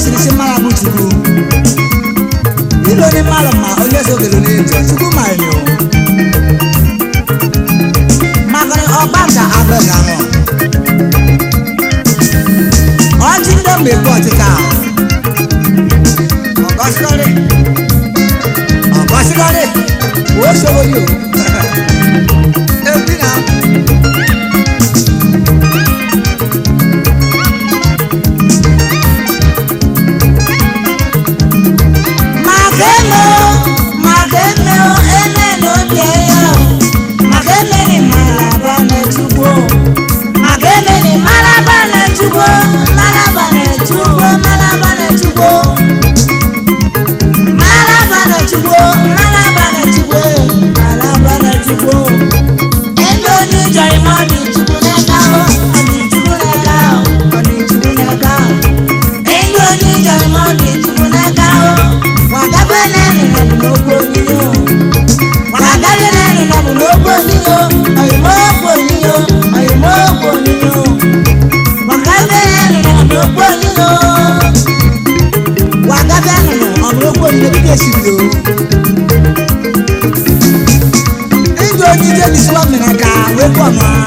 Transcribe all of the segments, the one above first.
si si mara bụ chukwu ilu onye mara ma onye so gelo n'ejo chukwu mara ni o maka na ọgbanta abịa ahụ ọchị ndị mgbe bụ ọchịka ọgọsịgọrị o soro yo ebi na Woman,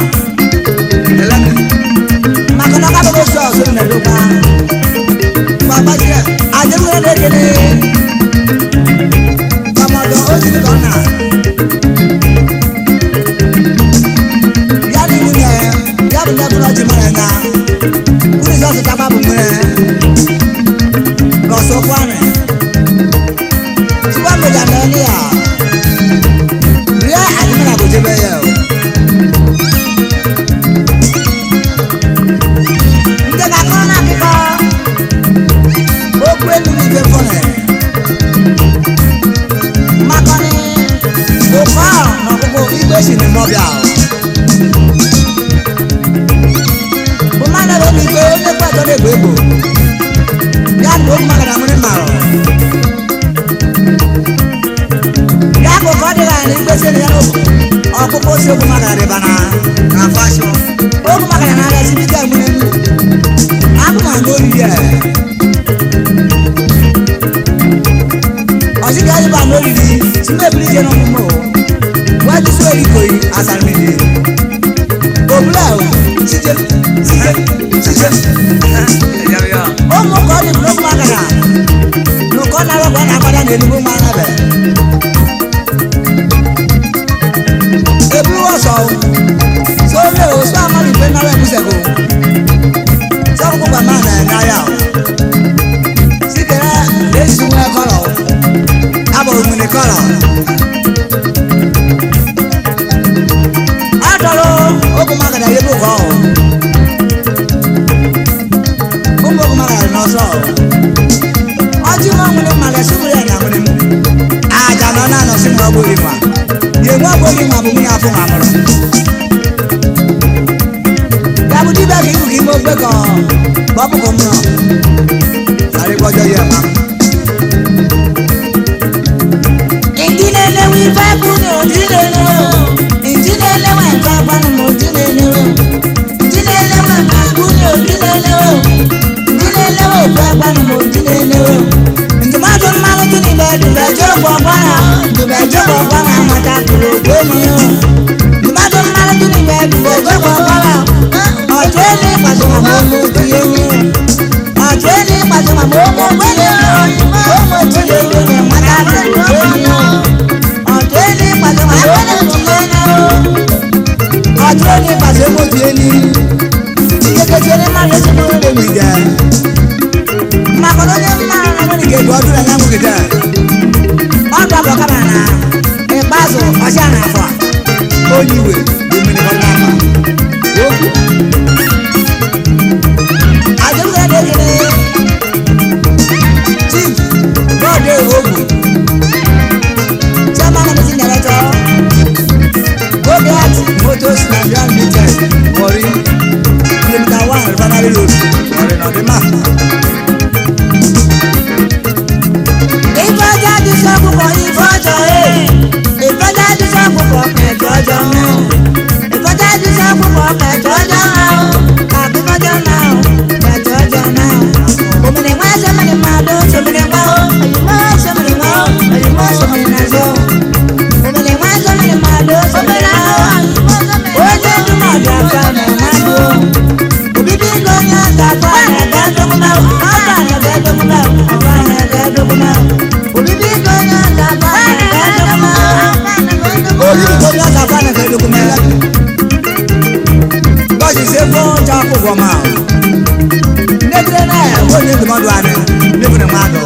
ọdụ anyị n'ebune mmadụ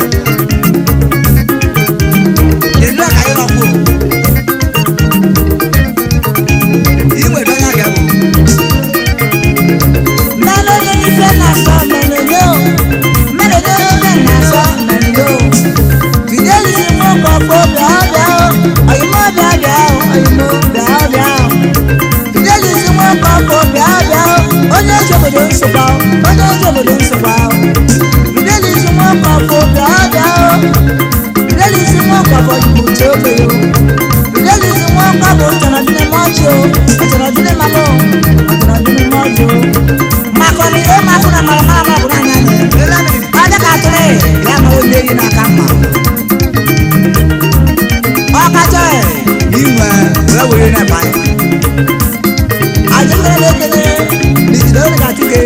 kedu ka anyị nọkwụ inwe onye aga bụ Melody ife na-asọ melody o melody ife na-asọ melody o Fidelis nwoke ọkpọ bịa bịa o oyimo bịa bịa o oyimo bịa bịa o Fidelis nwoke ọkpọ bịa bịa o onye ezi obodo nsogbu onye ezi obodo nsogbu Fidelis nwoke ọkpọ bịa bịa o Fidelis nwoke ọkpọ bụ uche ogbe o Fidelis nwoke ọkpọ ọtọnọdịne mọchị o ọtọnọdịne mamụ ọtọnọdịne mọchị o Makoni e makuna mara kuna nyanya. Ada katule ya mawende ina kama. Okaje inwe wewe na bai ajengele kele ni dole ka tuke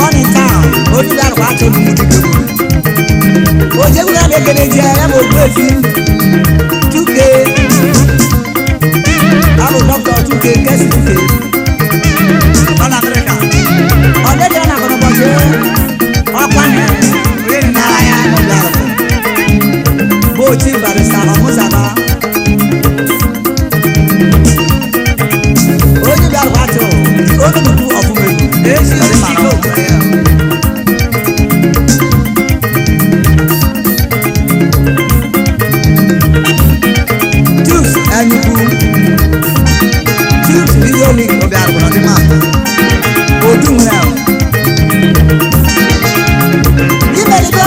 one in town only that what to do mutike oje gura de kele je ya mo gbe fi tuke abo doctor tuke kesi tuke Ala America. ode de na kono boje okwane Oye ni nara ya mo daro. Bo ti barista Omuzaba. Oye bi arwato. Onu mutu ofume. Esi ori mara. Juice anyuku. Juice ni yo ni obi arwo ni ma. Odun now. As the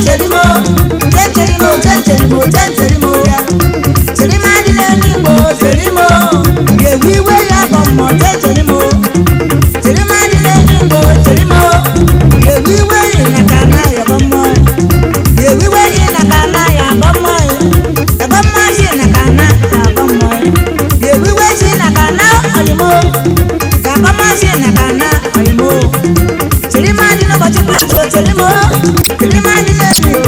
Cherimo, Cherimo, Cherimo, Cherimo, Cherima di Nenimo, Cherimo, we were young, Cherimo, Cherima di Nenimo, Cherimo, we were in a canaya, we were in a canaya, a machine, a cana, we were in a cana, a machine, a cana, Cherima di no Cherimo, Cherimo, Cherima di Nenimo,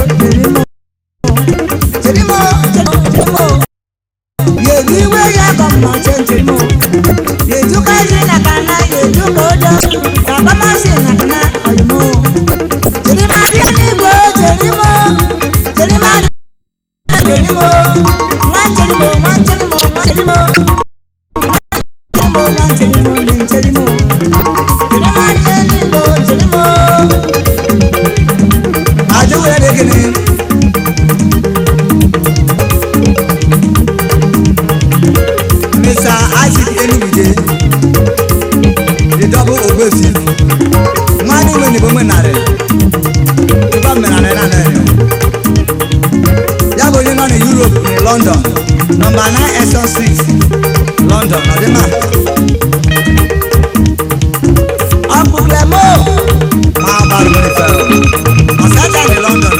Cherimo, Cherimo, we were young, Cherimo, you took us in a cana, you took order, a machine, a cana, Cherima di Nenimo, Cherimo, Cherima di Nenimo, Cherimo, Cherimo, Cherimo, Mr. Isaac Enuide, the double obese. Money when you woman are the government and Yabo, you know in Europe, in London, number 9 Essex Street, London, or the man. Uncle Lemo, My bad money fell. I said that in London.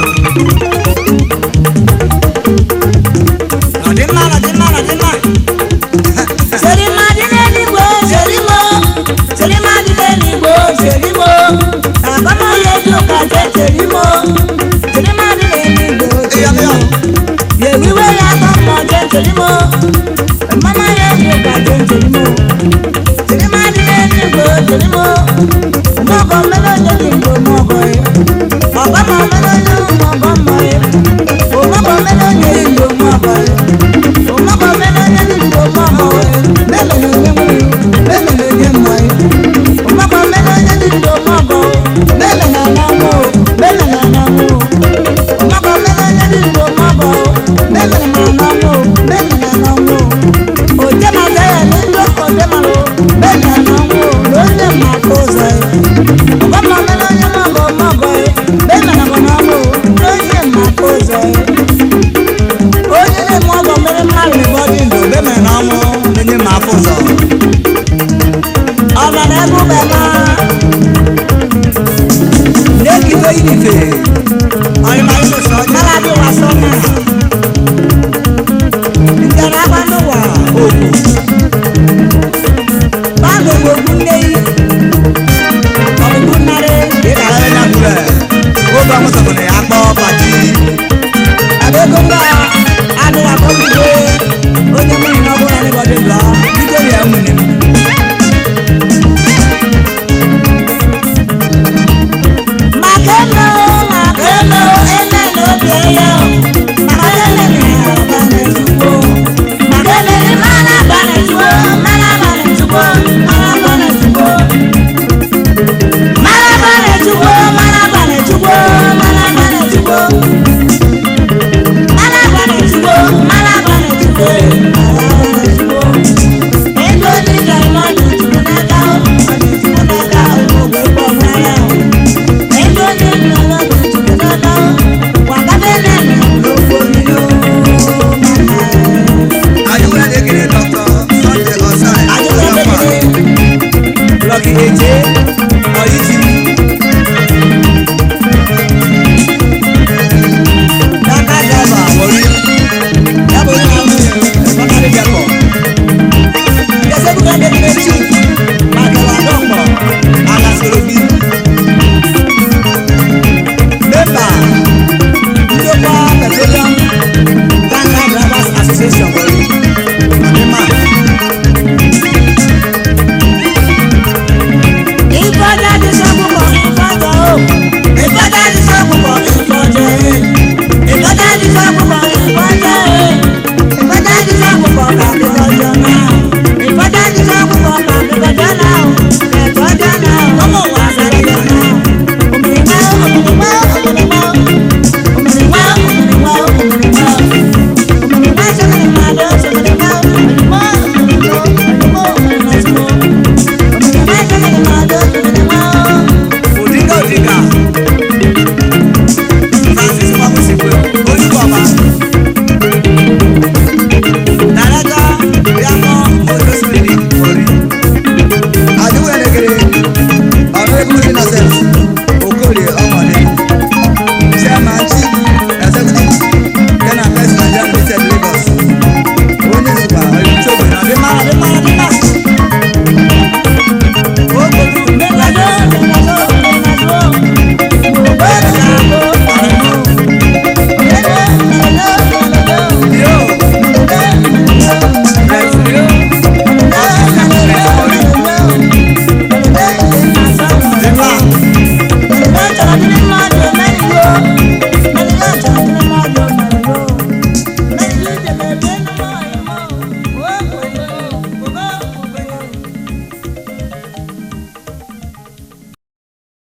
Cherima di Nenimo, Cherimo, Cherima di Nenimo, Cherimo, Akama yedu kaje Cherimo, Cherima di Nenimo, Cherimo, ye wiwe ya kama Cherimo, mama yedu kaje Cherimo, Cherima di Nenimo, Cherimo.